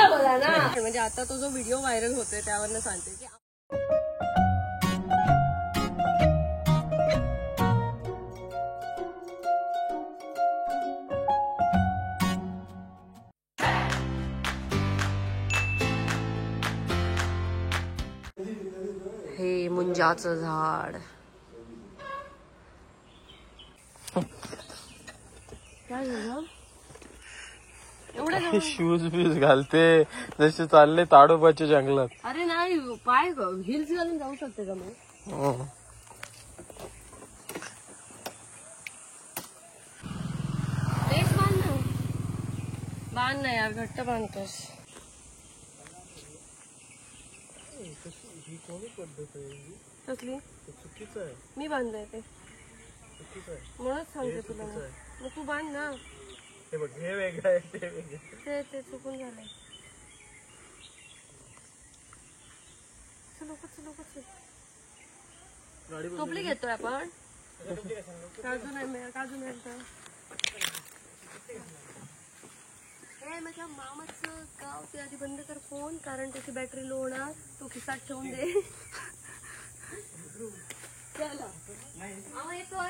बोला ना, म्हणजे आता तो जो व्हिडिओ व्हायरल होतोय त्यावरनं सांगते की हे मुंजाचं झाड. काय झालं? एवढं शूज बीज घालते जसे चालले ताडोबाच्या जंगलात. अरे नाही, पाय हिल्स घालून जाऊ शकते का मी? तेच बांध ना यार, घट्ट बांधतोस. ही कोणी पद्धत आहे? कसली? चुकीचं आहे. मी बांधलंय ते, चुकीचं आहे म्हणूनच सांगते तुला. मग तू बांध ना. हे बघ, हे वेगळं आहे, ते वेगळं. ते चुकून झालंय. टोपली घेतोय आपण. काजू नाही, काजू मिळतं. माझ्या मामाचं गाव ते आधी बंद कर फोन, कारण त्याची बॅटरी लो होणार. तो खिसात ठेवून दे. मामा येतोय.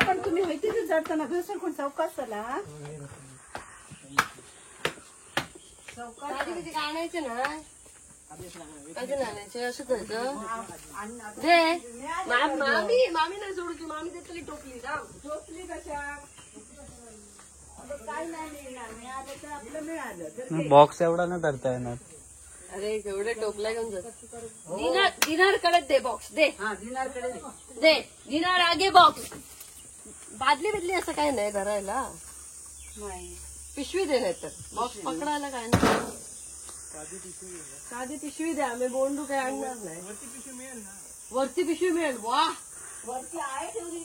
पण तुम्ही माहिती जाताना घसर कोण चौकात चला. आणायचे ना, अजून आणायचे. असं करायचं. दे मामी नाही सोडू की, मामी देतली टोपली. झोपली कशा काय नाही मिळणार, मिळालं तर आपलं मिळालं. बॉक्स एवढा नाही धरता येणार. अरे एवढे टोपला घेऊन जात. दिनार कडे दे बॉक्स. दे दे दिनार आगे बॉक्स. बादली बिदली असं काय नाही धरायला. पिशवी दे, नाही तर बॉक्स पकडायला काय नाही. साधी पिशवी द्या, आम्ही बोंडू काय आणणार नाही. वरती पिशवी मिळेल. वा, वरती आहे ठेवली.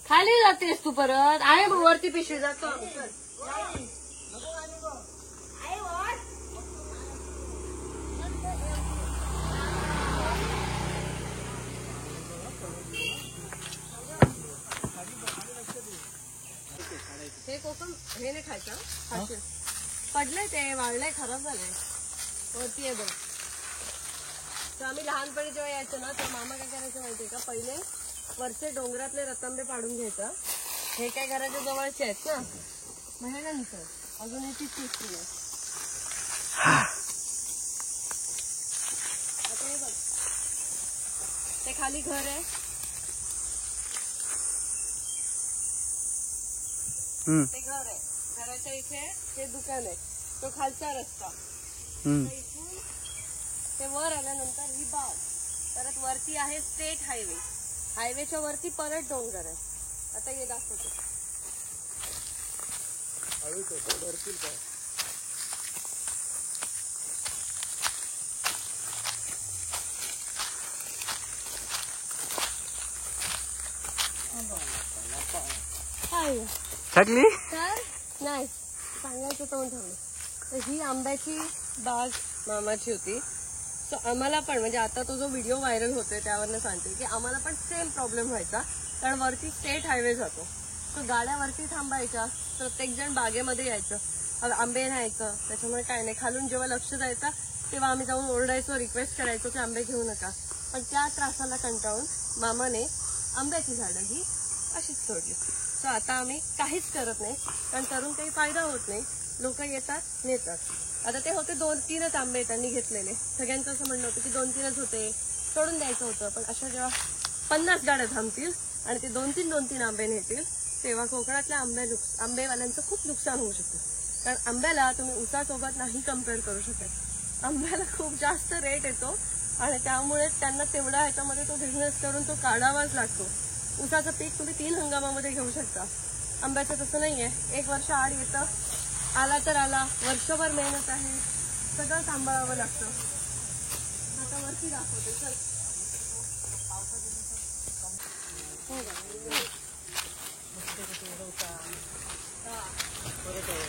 खाली जातेस तू परत. आहे मग वरती पिशवी. जातो हे कोकम हे नाही खायचं. पडलंय ते, वाळलंय, खराब झालंय. वरती आहे बघ. तर आम्ही लहानपणी जेव्हा यायचो ना, तर मामा काय करायचं माहितीये का, पहिले वरचे डोंगरातले रतांबे पाडून घ्यायचं. हे काय घराच्या जवळचे आहेत ना, महिन्यानंतर अजून याची तिसरी आहे. आता हे बघ, ते खाली घर आहे. ते घर आहे. घराच्या इथे हे दुकान आहे. तो खालचा रस्ता. इथून ते वर आल्यानंतर ही बाग. परत वरती आहे स्टेट हायवे. हायवेच्या वरती परत डोंगर आहे. आता हे दाखवतो. भरतील काय? थकली तर नाही सांगायचं तोंड ठेवलं. तर ही आंब्याची बाग मामाची होती. सो आम्हाला पण, म्हणजे आता तो जो व्हिडिओ व्हायरल होतोय त्यावरनं सांगते की आम्हाला पण सेम प्रॉब्लेम व्हायचा. कारण वरती स्टेट हायवे जातो. तो गाड्या वरती थांबायच्या, प्रत्येक जण बागेमध्ये यायचं, आंबे न्यायचं. त्याच्यामुळे काय नाही, खालून जेव्हा लक्ष जायचं तेव्हा आम्ही जाऊन ओरडायचो, रिक्वेस्ट करायचो की आंबे घेऊ नका. पण त्या त्रासाला कंटाळून मामाने आंब्याची झाडं ही अशीच सोडली. सो आता आम्ही काहीच करत नाही, कारण करून काही फायदा होत नाही. लोक येतात, नेतात. आता ते होते 2-3च आंबे त्यांनी घेतलेले. सगळ्यांचं असं म्हणणं होतं की 2-3च होते, सोडून द्यायचं होतं. पण अशा जेव्हा 50 गाड्या थांबतील आणि ते 2-3 आंबे नेतील, तेव्हा कोकणातल्या आंबेवाल्यांचं खूप नुकसान होऊ शकतं. कारण आंब्याला तुम्ही उसासोबत नाही कम्पेअर करू शकत. आंब्याला खूप जास्त रेट येतो आणि त्यामुळे त्यांना तेवढा ह्याच्यामध्ये तो बिझनेस करून तो काढावाच लागतो. उसाचं पीक तुम्ही 3 हंगामामध्ये घेऊ शकता. आंब्याचं तसं नाहीये. 1 वर्ष आड येतं, आला तर आला. वर्षभर मेहनत आहे, सगळं सांभाळावं लागतं. आता वरती दाखवते. चल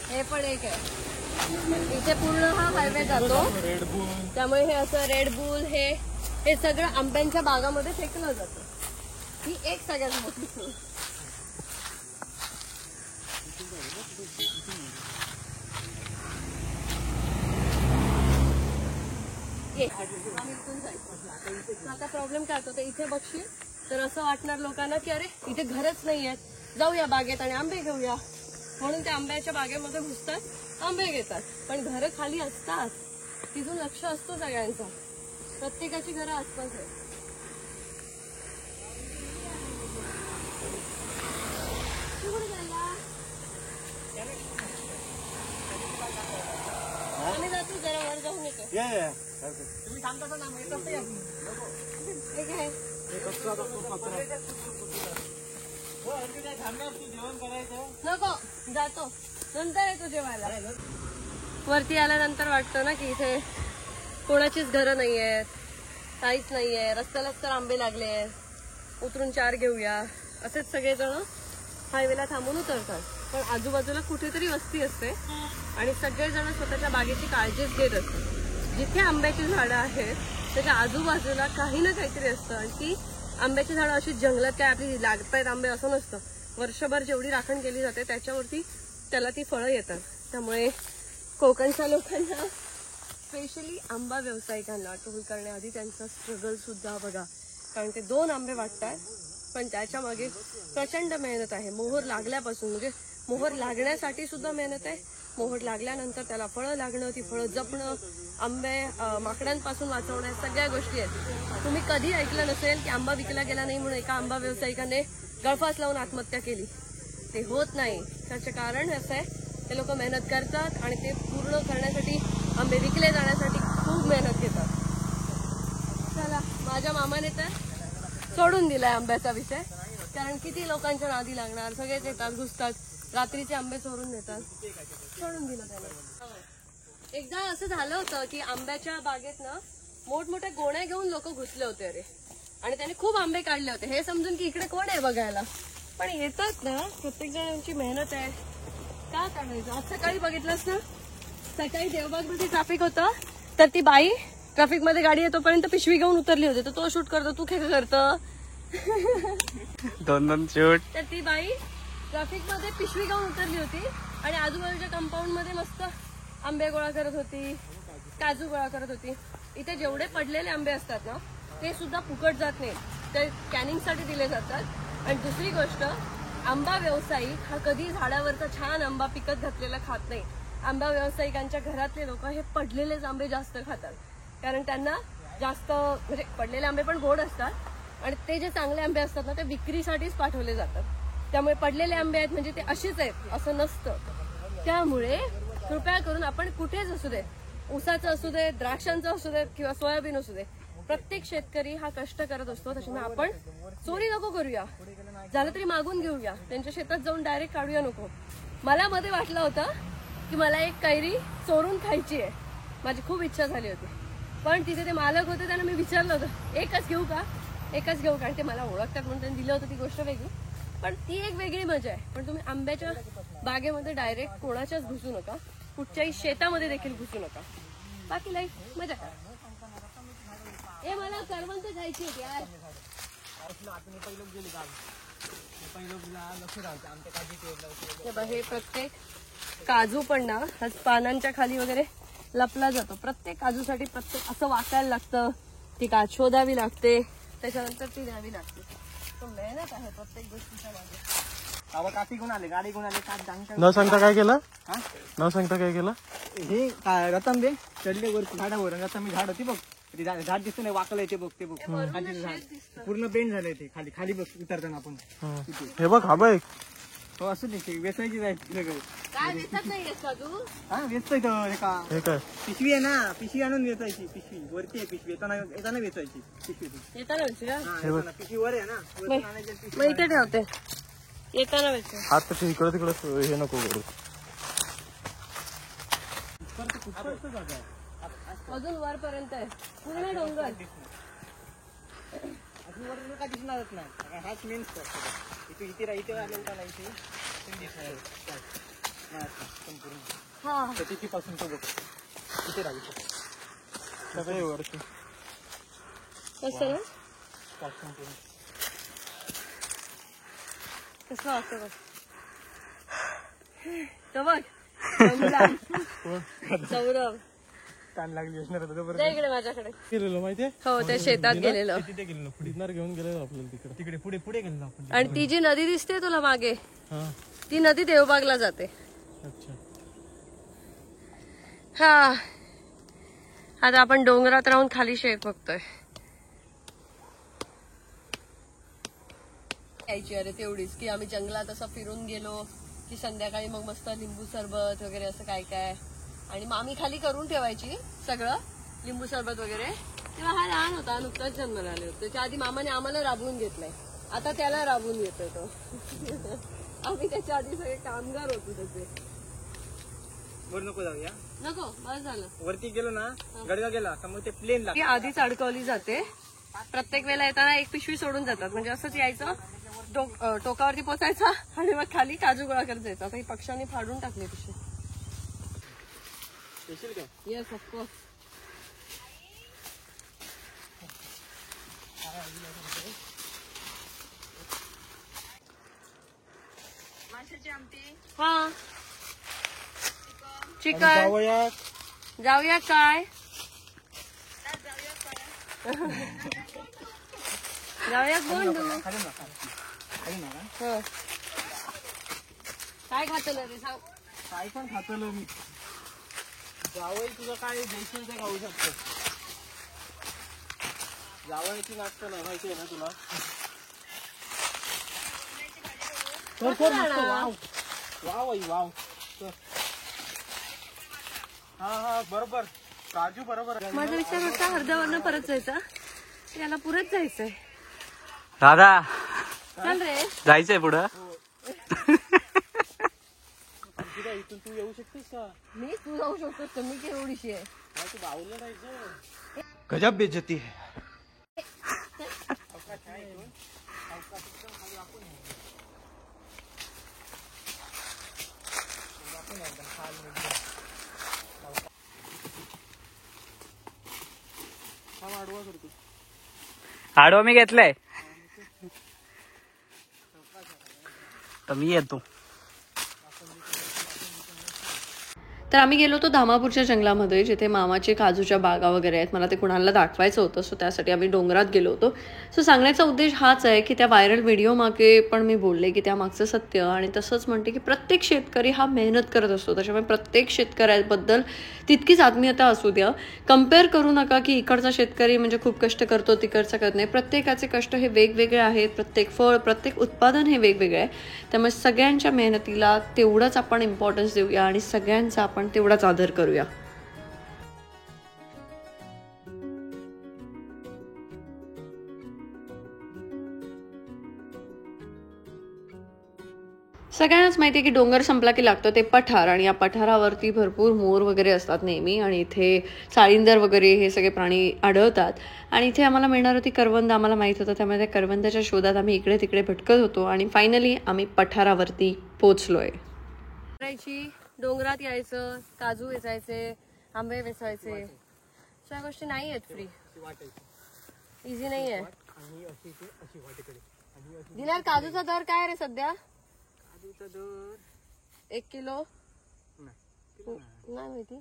हे पण एक आहे. इथे पूर्ण हा हायवे जातो, त्यामुळे हे असं रेड बुल, हे हे सगळं आंब्यांच्या बागामध्ये फेकलं जातं. ही एक सगळ्यात मोठी सोय. आता प्रॉब्लेम काय होतो, इथे बघशील तर असं वाटणार लोकांना की अरे इथे घरच नाहीये, जाऊया बागेत आणि आंबे घेऊया. म्हणून ते आंब्याच्या बागेमध्ये घुसतात, आंबे घेतात. पण घरं खाली असतात, तिथून लक्ष असतो सगळ्यांचा. प्रत्येकाची घरं आसपास आहे. आम्ही जातो जरा वर जाऊन येतो. तुम्ही सांगता ना नको, जातो नंतर येतो जेवायला. वरती आल्यानंतर वाटतं ना की इथे कोणाचीच घरं नाहीयेत, काहीच नाहीये. रस्त्यालाच तर आंबे लागले आहेत, उतरून 4 घेऊया असेच सगळेजण हायवेला थांबून उतरतात. पण आजूबाजूला कुठेतरी वस्ती असते आणि सगळेजण स्वतःच्या बागेची काळजीच घेत असतात. जिथे आंब्याची झाडं आहेत त्याच्या आजूबाजूला काही ना काहीतरी असतं. आणि ती आंब्याची झाडं अशी जंगलात काय आपली लागतायत आंबे असं नसतं. वर्षभर जेवढी राखण केली जाते त्याच्यावरती त्याला ती फळं येतात. त्यामुळे कोकणच्या लोकांना, स्पेशली आंबा व्यावसायिकांना, टोल करण्याआधी त्यांचा स्ट्रगल सुद्धा बघा. कारण ते 2 आंबे वाटतात, पण त्याच्या मागे प्रचंड मेहनत आहे. मोहर लागल्यापासून, म्हणजे मोहर लागण्यासाठी सुद्धा मेहनत आहे. मोहर लागल्यानंतर त्याला फळं लागणं, ती फळं जपणं, आंबे माकडांपासून वाचवण्या, सगळ्या गोष्टी आहेत. तुम्ही कधी ऐकलं नसेल की आंबा विकला गेला नाही म्हणून एका आंबा व्यावसायिकाने गळफास लावून आत्महत्या केली. ते होत नाही. त्याचे कारण असं आहे, ते लोक मेहनत करतात आणि ते पूर्ण करण्यासाठी, आंबे विकले जाण्यासाठी खूप मेहनत घेतात. चला, माझ्या मामाने तर सोडून दिलाय आंब्याचा विषय. कारण किती लोकांच्या नादी लागणार, सगळेच येतात, घुसतात, रात्रीचे आंबे चोरून नेतात. सोडून दिलं त्याने. एकदा असं झालं होतं की आंब्याच्या बागेत ना मोठमोठ्या गोण्या घेऊन लोक घुसले होते. अरे, आणि त्याने खूप आंबे काढले होते, हे समजून की इकडे कोण आहे बघायला. पण येतात ना, प्रत्येक जणांची मेहनत आहे. का काढायचं? आज सकाळी बघितलंस ना, सकाळी देवबाग मध्ये ट्रॅफिक होतं, तर ती बाई ट्रॅफिक मध्ये गाडी येतोपर्यंत पिशवी घेऊन उतरली होती. तर तो शूट करतो, तू काय करतं? 2 शूट. तर ती बाई ट्रॅफिक मध्ये पिशवी घेऊन उतरली होती आणि आजूबाजूच्या कंपाऊंड मध्ये मस्त आंबे गोळा करत होती, काजू गोळा करत होती. इथे जेवढे पडलेले आंबे असतात ना, ते सुद्धा फुकट जात नाही, ते कॅनिंग साठी दिले जातात. आणि दुसरी गोष्ट, आंबा व्यावसायिक हा कधी झाडावरचा छान आंबा पिकत घातलेला खात नाही. आंबा व्यावसायिकांच्या घरातले लोक हे पडलेलेच आंबे जास्त खातात. कारण त्यांना जास्त, म्हणजे पडलेले आंबे पण गोड असतात आणि ते जे चांगले आंबे असतात ना, ते विक्रीसाठीच पाठवले जातात. त्यामुळे पडलेले आंबे आहेत म्हणजे ते असेच आहेत असं नसतं. त्यामुळे कृपया करून आपण कुठेच असू दे, ऊसाचं असू दे, द्राक्षांचं असू दे किंवा सोयाबीन असू दे, प्रत्येक शेतकरी हा कष्ट करत असतो. त्याच्यामुळे आपण चोरी नको करूया, झालं तरी मागून घेऊया, त्यांच्या शेतात जाऊन डायरेक्ट काढूया नको. मला मध्ये वाटलं होतं की मला एक कैरी चोरून खायची आहे, माझी खूप इच्छा झाली होती. पण तिथे ते मालक होते, त्यांना मी विचारलं होतं एकच घेऊ का, एकच घेऊ का. आणि ते मला ओळखतात म्हणून त्यांनी दिलं होतं, ती गोष्ट वेगळी. पण ती एक वेगळी मजा आहे. पण तुम्ही आंब्याच्या बागेमध्ये डायरेक्ट कोणाच्याच घुसू नका, कुठच्याही शेतामध्ये देखील घुसू नका. बाकी लाईफ मजा करा. हे मला करवंत खायची होती यार. हे प्रत्येक काजू पण ना पानांच्या खाली वगैरे लपला जातो. प्रत्येक काजूसाठी प्रत्येक असं वाकायला लागतं, ती काच शोधावी लागते, त्याच्यानंतर ती द्यावी लागते. तो मेहनत आहे प्रत्येक गोष्टीच्या मागे. काठी घेऊन आले, गाडी घेऊन आले. न सांगता काय केलं? न सांगता काय केलं? हे रतांबे चढले वर झाडावर. रतांबे झाड होती बघ, झाड दिसत नाही, वाकलंय ते बघ, ते बघ खाली झाड पूर्ण बेंड झालंय. ते खाली खाली बघ उतरताना आपण. हे बघ, हा बघ. हो असू दे, वेचायची जायची. काय दिसत नाही काजू? हा वेचतोय तो. हे काय पिशवी आहे ना, पिशवी आणून वेचायची. पिशवी वरती आहे, पिशवी येताना वेचायची. पिशवी येताना वेच का? पिशवी वर आहे ना, वरतून आणायची पिशवी. मग इथे ठेवते, येताना वेच. हात तशी इकडं तिकडं हे नको करू. अजून वरपर्यंत आहे पूर्ण डोंगर. अजून वर काय दिसणारच नाही. हाच मेन स्पॉट. इथे इथे इथे आले उठाला इथे संपूर्ण. हा तिथपासून तो बघ, इथे राहू सगळे वरती. मस्त ना कसलं वाटतं बघ तो बघ सौरभ कान लागली असणार दे इकडे माझ्याकडे गेलेलो माहितीये हो ते शेतात गेलेलं तिथे गेलो फुडणार घेऊन गेलेलो आपल्याला तिकडे तिकडे पुढे पुढे गेलो आपण आणि ती जी नदी दिसते तुला मागे हा ती नदी देवबागला जाते. अच्छा हा आता आपण डोंगरात राहून खाली शेत बघतोय. यायची अरे तेवढीच की आम्ही जंगलात असं फिरून गेलो की संध्याकाळी मग मस्त लिंबू सरबत वगैरे असं काय काय आणि मामी खाली करून ठेवायची सगळं लिंबू सरबत वगैरे. तेव्हा हा लहान होता नुकताच जन्माला आले होते त्याच्या आधी मामाने आम्हाला राबवून घेतलंय आता त्याला राबवून घेतोय तो. आम्ही त्याच्या आधी सगळे कामगार होतो त्याचे. वर नको जाऊया नको बस झालं. वरती गेलो ना गडगा गेला का मग ते प्लेन ती आधीच अडकवली जाते प्रत्येक वेळेला येताना एक पिशवी सोडून जातात म्हणजे असंच यायचं टोकावरती पोचायचं आणि मग खाली काजू गोळा करत जायचं. आता ही पक्ष्यांनी फाडून टाकली पिशवी. Yes of course. हा चिकन जाऊया काय जाऊया गोंडू. हो. काय खातं रे सांग. काय पण खातो मी जावई तुझं काय द्यायचं ते खाऊ शकतो. जावयाची नाटकं ना माहिती आहे ना तुला. वाव आई वाव. हा हा बरोबर काजू बरोबर. माझा विचार होता अर्ध्यावरनं परत जायचा याला पुरत जायचंय. दादा चल रे जायचंय पुढं. इथून तू येऊ शकतेस का. मी तू जाऊ शकतो तर मी केवढीशी आहे. तू बाहुलं जायचं. गजब बेइज्जती है. आडवा मी घेतलंय तर मी येतो. तर आम्ही गेलो होतो धामापूरच्या जंगलामध्ये जिथे मामाचे काजूच्या बागा वगैरे आहेत. मला ते कुणाला दाखवायचं होतं सो त्यासाठी आम्ही डोंगरात गेलो होतो. सो सांगण्याचा उद्देश हाच आहे की त्या व्हायरल व्हिडिओ मागे पण मी बोलले की त्यामागचं सत्य आणि तसंच म्हणते की प्रत्येक शेतकरी हा मेहनत करत असतो. त्याच्यामुळे प्रत्येक शेतकऱ्याबद्दल तितकीच आत्मीयता असू द्या. कम्पेअर करू नका की इकडचा शेतकरी म्हणजे खूप कष्ट करतो तिकडचा करत नाही. प्रत्येकाचे कष्ट हे वेगवेगळे आहेत. प्रत्येक फळ प्रत्येक उत्पादन हे वेगवेगळे आहे. त्यामुळे सगळ्यांच्या मेहनतीला तेवढंच आपण इम्पॉर्टन्स देऊया आणि सगळ्यांचा आपण तेवढाच आदर करूया. सगळ्यांनाच माहिती आहे की डोंगर संपला की लागतो ते पठार आणि या पठारावरती भरपूर मोर वगैरे असतात नेहमी आणि इथे साळींदर वगैरे हे सगळे प्राणी आढळतात. आणि इथे आम्हाला मिळणार होती करवंद आम्हाला माहित होतं. त्यामुळे त्या करवंदाच्या शोधात आम्ही इकडे तिकडे भटकत होतो आणि फायनली आम्ही पठारावरती पोहोचलोय. डोंगरात यायचं काजू वेचायचे आंबे वेचायचे अशा गोष्टी नाही आहेत फ्री. इझी नाही आहे. दिल्यार काजूचा दर काय रे सध्या. 1 किलो नाही माहिती.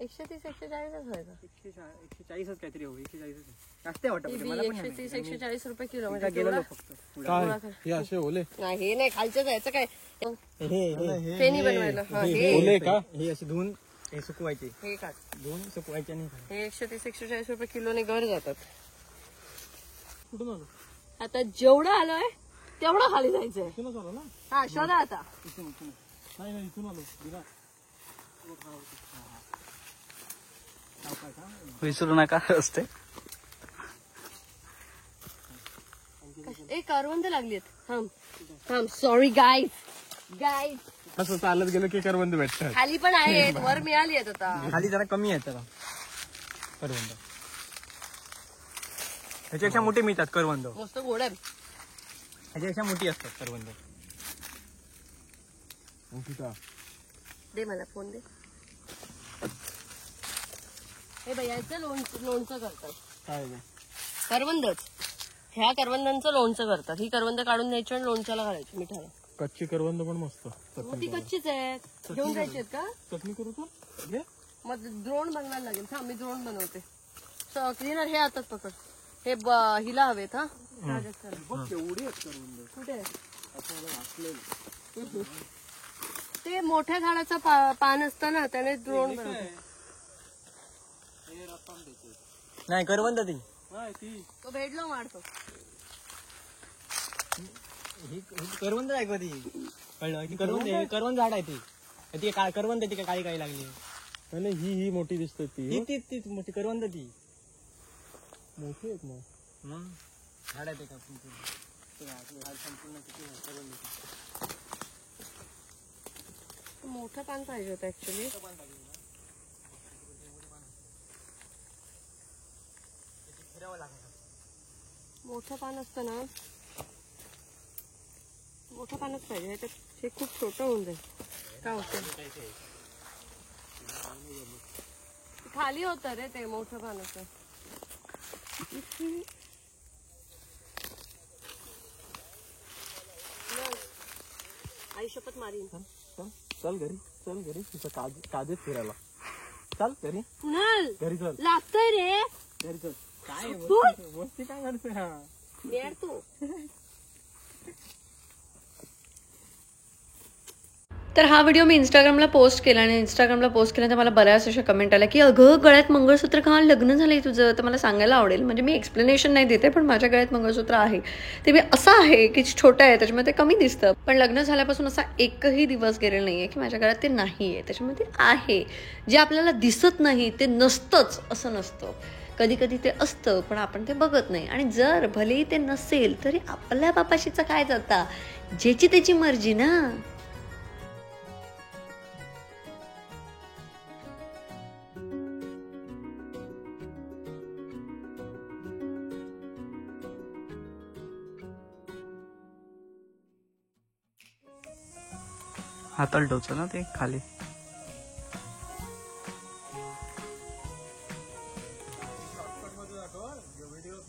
130-140 व्हायचा. 140 काहीतरी हो. 140 जास्त वाटत 130-140 रुपये किलो हे असे ओले नाही हे नाही खालचं जायचं काय फेनी बनवायला. ओले का हे असे धुवून हे सुकवायचे. हे काढ धुवून सुकवायचे नाही. हे 130-140 रुपये किलोने घर जातात. कुठून आलो. आता जेवढं आलोय तेवढं खाली जायचंय. इथूनच आलो ना. हा शोधा आता. नाही इथून आलो. विसरू नका असते. एक करवंद लागली थांब. सॉरी गाईज असं चालत गेलो की करवंद भेटतात. खाली पण आहेत वर मिळाली आहेत आता. खाली जरा कमी आहेत त्याला करवंद. त्याच्यापेक्षा मोठी मिळतात करवंद. मस्त गोड आहे. त्याच्यापेक्षा मोठी असतात करवंद. दे मला फोन दे. हे बाई याचं लोणचं करतात. काय ते? करवंदच. ह्या करवंदांचं लोणचं करतात. ही करवंद काढून न्यायची आणि लोणच्याला घालायची मिठाला. कच्ची करवंद पण मस्त. मग ती कच्चीच आहेत. घेऊन जायची आहेत का? चटणी करू का? मग द्रोण बनवायला लागेल. थांब मी द्रोण बनवते. क्लीनर हे हातात पकड. हे हिला हवेत हा. एवढी आहेत करवंद. कुठे आहे? ते मोठ्या झाडाचं पान असतं ना त्याने द्रोण बनवतो. नाही करवंद ती. तो भेडलो मारतो. ही करवंद आहे कधी कळलं? करवंद करवंद झाड आहे ती करवंद ती काळी काळी लागली. आणि ही मोठी दिसते ती. तीच मोठी करवंद ती मोठी आहेत मग. झाड आहे ते का मोठं पान पाहिजे होतं ऍक्च्युली. मोठं पान असतं ना. मोठं पानच पाहिजे. हे खूप छोटं होऊन जाईल. काय होतं खाली होतं रे ते मोठं पानाचं. आई शपथ मारीन. चल घरी तिथं काजच फिरायला. चल घरी कुणाल चल. लागतंय रे. घरी चल. काय वस्ती काय करते? हा यार तू. तर हा व्हिडिओ मी इंस्टाग्रामला पोस्ट केला आणि इंस्टाग्रामला पोस्ट केल्यानंतर मला बऱ्याच अशा कमेंट आल्या की अगं गळ्यात मंगळसूत्र का लग्न झालंय तुझं. तर मला सांगायला आवडेल. म्हणजे मी एक्सप्लेनेशन नाही देते पण माझ्या गळ्यात मंगळसूत्र आहे. ते मी असं आहे की छोटं आहे त्याच्यामुळे ते कमी दिसतं. पण लग्न झाल्यापासून असा एकही दिवस गेलेला नाही आहे की माझ्या गळ्यात ते नाही आहे. त्याच्यामुळे ते आहे. जे आपल्याला दिसत नाही ते नसतंच असं नसतं. कधी कधी ते असतं पण आपण ते बघत नाही. आणि जर भलेही ते नसेल तरी आपल्या बापाशीचं काय जाता. ज्याची त्याची मर्जी ना. हाताला टोचलं ना ते खाली.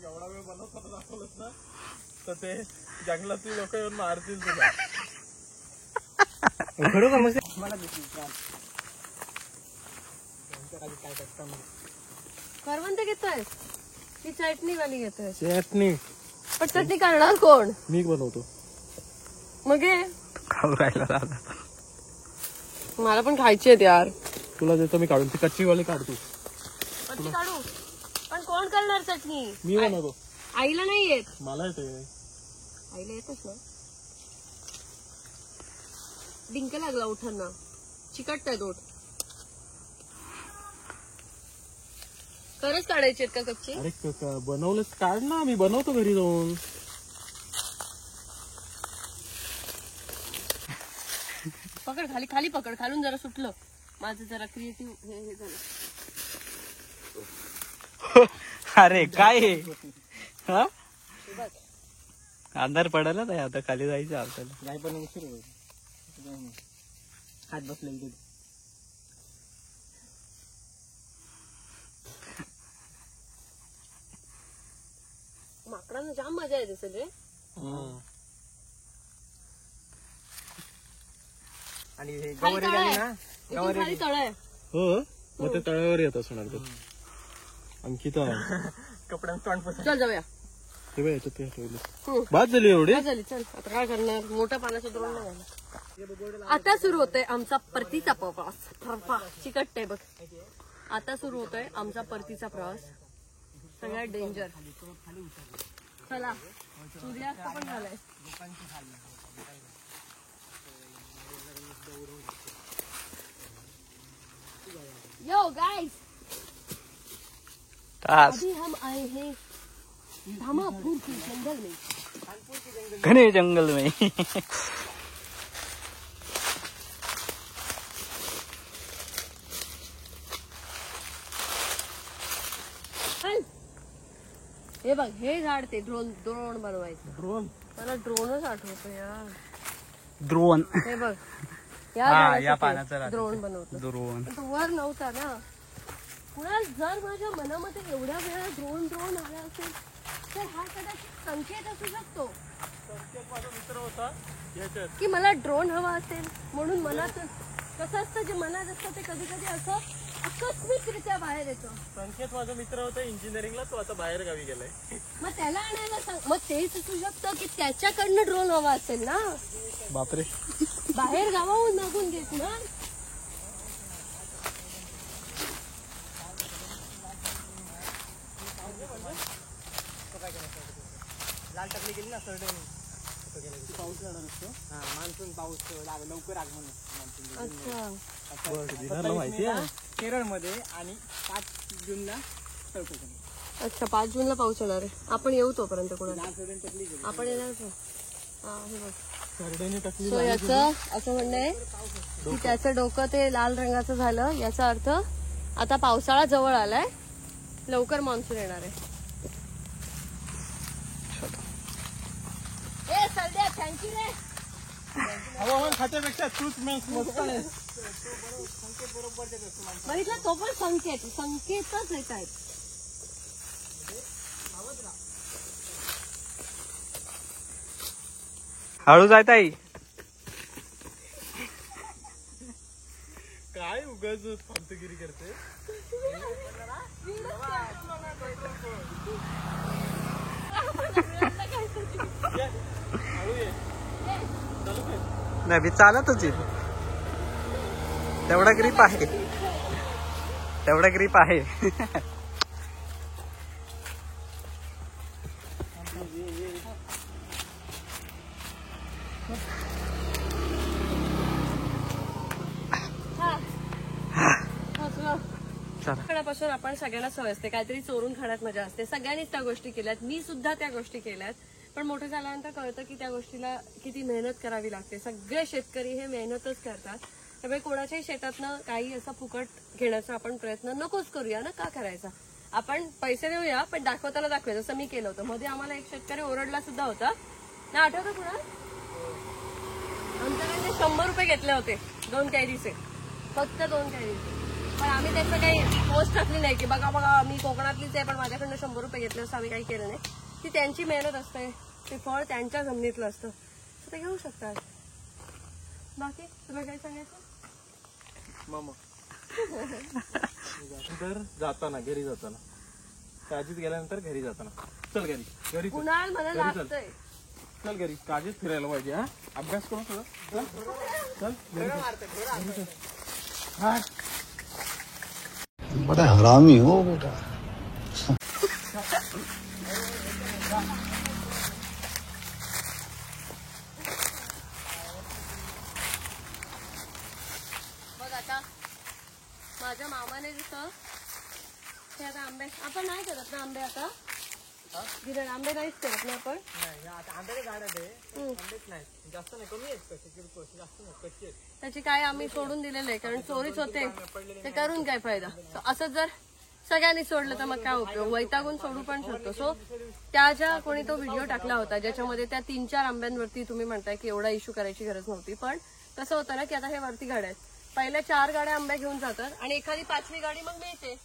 एवढा वेळ बनवताना दाखवलंच ना तर ते जंगलातली लोक येऊन मारतील तुला. खरोखर मस्त मला करवंद घेतोय की चटणी वाली घेतोय. चटणी. पण चटणी करणार कोण? मी बनवतो. मग खाऊ राहिला दादा. मला पण खायची आहेत यार. तुला देतो मी काढून. ती कच्ची वाली काढतो. कच्ची काढू. पण कोण करणार चटणी? मी बनवतो. आईला नाही येत. मला येते. आईला येतच ना. डिंक लागला उठांना. चिकटताय दोट. खरंच काढायची आहेत का कच्ची? अरे बनवलंच काढ ना. मी बनवतो घरी जाऊन. पकड खाली खाली पकड. खालून जरा सुटलं. माझं जरा क्रिएटिव्ह हे झालं. अरे काय हे? हा अंधार पडायला नाही आता. खाली जायचं आपल्याला. नाही पण उशीर होईल. हात बसलेली तिथे. माकडांना जाम मजा येते असेल रे. आणि हे खाली गवारी तळ झाली आहे. ना. इथून खाली तळ आहे. हो मग ते तळ्यावर येत असणार ते. अंकिता कपड्यांचं तोंड पसंत. चल जाऊया. हे बघ याच्यात ते ठेवलं. बाद झाली एवढी. काय झाली चल. आता काय करणार. मोठ्या पाण्याचं द्रोण नाही झालं. आता सुरू होतोय आमचा परतीचा प्रवास. चिकटते बघ. आता सुरू होतोय आमचा परतीचा प्रवास. सगळ्यात डेंजर. चला सूर्यास्त पण झालाय. यो गाइस अभी हम आए हैं धामापुर के जंगल में. घने जंगल में. हे बघ हे झाड ते ड्रोन बनवायचं. ड्रोन. मला ड्रोनच आठवतो यार. द्रोण. हे बघ हा, या पानाचं राहतं ड्रोन बनवतो. द्रोण. पण तो वर नव्हता ना. कुणाल जर माझ्या मनामध्ये एवढ्या वेळा ड्रोन ड्रोन आला असेल तर हा कदाचित संकेत असू शकतो संकेत माझा मित्र होता ह्याच्यात. की मला ड्रोन हवा असेल. म्हणून मनात कसं असतं जे मनात असतं ते कधी कधी असं आकस्मिकरित्या बाहेर येतं. संकेत माझा मित्र होता इंजिनिअरिंगला, तो आता बाहेर गावी गेलाय. मग त्याला आणायला सांग. मग तेच असू शकतं की त्याच्याकडनं ड्रोन हवा असेल ना. बापरे. बाहेर गावाहून मागून घेत ना. लाल टकली गेली ना सर्टन पाऊस येणार असतो. हा मान्सून पाऊस लवकर आगमन मान्सून. अच्छा माहिती आहे. केरळमध्ये आणि 5 जूनला सर्टन. अच्छा 5 जूनला पाऊस येणार आहे. आपण येऊ तोपर्यंत कोणाला लाल सर्टन टकली गेली. आपण येणारच आहे. हा हे बघ. सरडेने टाकली. सो याचं असं म्हणणं आहे की त्याचं डोकं ते लाल रंगाचं झालं. याचा अर्थ आता पावसाळा जवळ आलाय, लवकर मान्सून येणार आहे. ए सरड्या थँक्यू रे. हवामान खात्यापेक्षा तूच मस्त आहे. बघितलं तो पण संकेतच येत आहेत. हळू जाय ताई. काय उगाच फालतूगिरी करते. हळू ये. नाही मी चालतच येईल. तेवढा ग्रीप आहे, तेवढा ग्रीप आहे. खाण्यापासून आपण सगळ्यांना सवय असते, काहीतरी चोरून खाण्यात मजा असते. सगळ्यांनीच त्या गोष्टी केल्यात, मी सुद्धा त्या गोष्टी केल्यात. पण मोठं झाल्यानंतर कळतं की त्या गोष्टीला किती मेहनत करावी लागते. सगळे शेतकरी हे मेहनतच करतात. त्यामुळे कोणाच्याही शेतातनं काही असं फुकट घेण्याचा आपण प्रयत्न नकोच करूया ना. का करायचा? आपण पैसे देऊया पण दाखवताना दाखवूया, जसं मी केलं होतं. मध्ये आम्हाला एक शेतकरी ओरडला सुद्धा होता ना, आठवतं कुणा? आमच्याकडे 100 रुपये घेतले होते 2 कैरीचे, फक्त 2 कैरीचे. पण आम्ही त्याचं काही पोस्ट टाकली नाही की बघा बघा मी कोकणातलीच आहे पण माझ्याकडनं 100 रुपये घेतले, असं आम्ही काही केलं नाही. ती त्यांची मेहनत असते, ते फळ त्यांच्या जमिनीतलं असतं, ते घेऊ शकतात. बाकी तुम्ही काय सांगायचं? मामा तर जाताना घरी जाताना काळजीत गेल्यानंतर घरी जाताना चल घरी घरी चल. कुणाल मला घरी चल. लागतंय. चल घरी काळजीत फिरायला पाहिजे. हा अभ्यास करू सगळं. चल चल घरी चल. हा बड़ा हरामी हो बेटा. बघ आता माझ्या मामाने जसं ते आता आंबे आपण नाही करत ना. आंबे आता गिरण आंबे नाहीच करत ना आपण. आंब्याचे झाड आहे, आंबेच नाही जास्त नाही, कमी आहेत जास्त नाही, कच्चे आहेत. त्याची काय आम्ही सोडून दिलेलं आहे कारण चोरीच होते. ते करून काय फायदा? असं जर सगळ्यांनी सोडलं तर मग काय उपयोग? वैतागून सोडू पण शकतो. सो त्या ज्या कोणी तो व्हिडिओ टाकला होता ज्याच्यामध्ये त्या 3-4 आंब्यांवरती तुम्ही म्हणताय की एवढा इश्यू करायची गरज नव्हती. पण कसं होतं ना की आता हे वरती गाड्या आहेत, पहिल्या 4 गाड्या आंब्या घेऊन जातात आणि एखादी 5वी गाडी मग मिळते.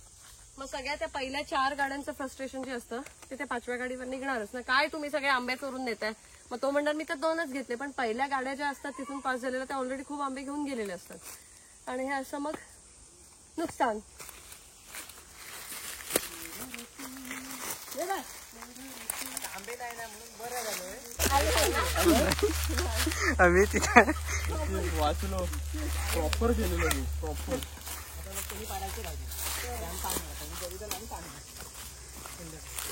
मग सगळ्या त्या पहिल्या 4 गाड्यांचं फ्रस्ट्रेशन जे असतं ते त्या 5व्या गाडीवर निघणारच ना. काय तुम्ही सगळे आंबे चोरून नेताय? मग तो म्हणणार मी तर 2च घेतले, पण पहिल्या गाड्या ज्या असतात तिथून पास झालेल्या त्या ऑलरेडी खूप आंबे घेऊन गेलेले असतात आणि हे असं मग नुकसान. आंबे नाही ना म्हणून बरं झालं. आम्ही तिथे वाचलो प्रॉपर केलेलं मी प्रॉपर.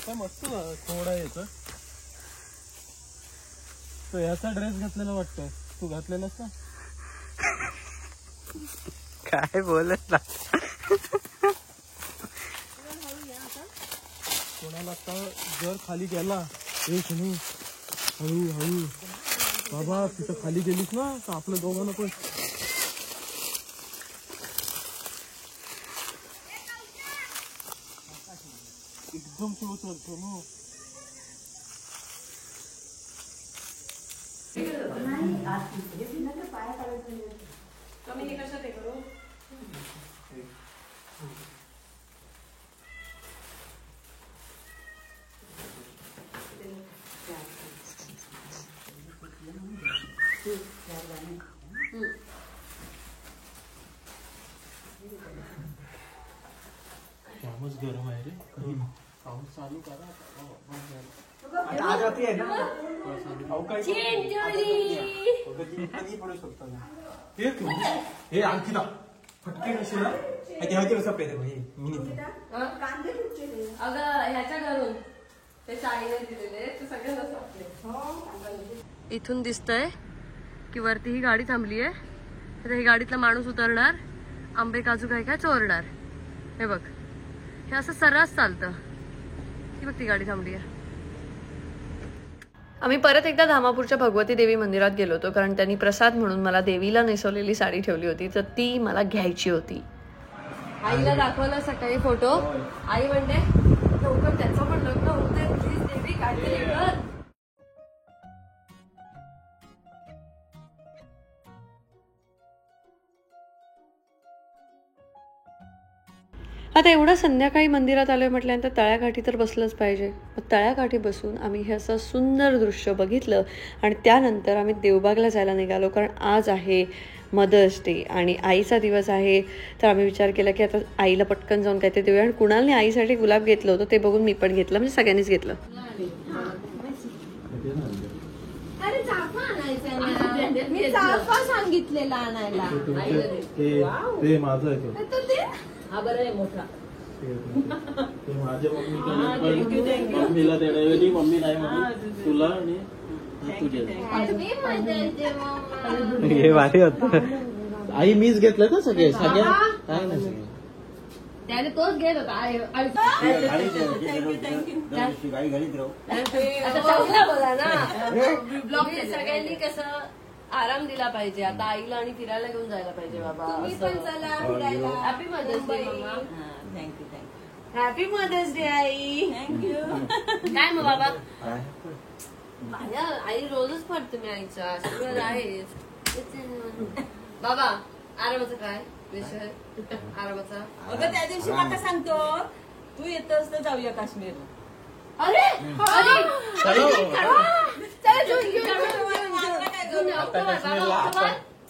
काय मस्त थोडा याचं. तो याचा ड्रेस घातलेला वाटतोय, तू घातलेलास ना? काय बोलत ना. कोणाला आता जर खाली गेला हे शनी हळू हळू बाबा तिथं खाली गेलीस ना तर आपल्या दोघांना पण एकदम स्लो चालतो ना. कमी कशात हे करू? जामच गरम आहे रे पाऊस चालू करा आज रात्री आहे ना हे आणखी फटके कसे ना अगं ह्याच्या घरून ते चाळीने दिलेले ते सगळ्यांना सापले. इथून दिसतंय की वरती ही गाडी थांबली आहे. तर ही गाडीतला माणूस उतरणार, आंबे काजू काय काय चोरणार. हे बघ, हे असं सर्रास चालतं. ही बघ ती गाडी थांबली आहे. आम्ही परत एकदा धामापूरच्या भगवती देवी मंदिरात गेलो होतो, कारण त्यांनी प्रसाद म्हणून मला देवीला नेसवलेली साडी ठेवली होती, तर ती मला घ्यायची होती. आईला दाखवला सकाळी फोटो. आई म्हणते लवकर त्याचं पण लग्न होतंय, प्लीज देवी काहीतरी कर. आता एवढं संध्याकाळी मंदिरात आलोय म्हटल्यानंतर तळ्याकाठी तर बसलंच पाहिजे. मग तळ्याकाठी बसून आम्ही हे असं सुंदर दृश्य बघितलं आणि त्यानंतर आम्ही देवबागला जायला निघालो, कारण आज आहे मदर्स डे आणि आईचा दिवस आहे. तर आम्ही विचार केला की आता आईला पटकन जाऊन काहीतरी देऊया. आणि कुणालने आईसाठी गुलाब घेतलं होतं ते बघून मी पण घेतलं, म्हणजे सगळ्यांनीच घेतलं. मी चाफा सांगितलेला आणायला. ते माझं आहे हा बरं आहे मोठा. ते माझ्या मम्मीला देण्याऐवजी मम्मी नाही म्हणून तुला आणि हे भारी होत. आई मीच घेतलं ना सगळे सगळ्या काय नाही त्याने तोच घेत होता. आता चांगला बोला ना. ब्लॉग सगळ्यांनी कसं आराम दिला पाहिजे. आता आईला आणि फिरायला घेऊन जायला पाहिजे बाबा. Happy mother's day mamma. Thank you happy mother's day आई. थँक्यू. काय मग बाबा? माझ्या आई रोजच पडते मी आईचा आशीर्वाद आहे बाबा. आरामाचा काय विषय? आरामाचा अगं त्या दिवशी मला सांगतो तू येतोस तर जाऊया काश्मीरला. अरे अरे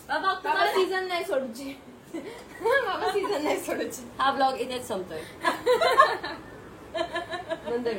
बाबा तुम्हाला सीझन नाही सोडूची. बाबा सीझन नाही सोडूची. हा ब्लॉग इथेच संपतोय. नंतर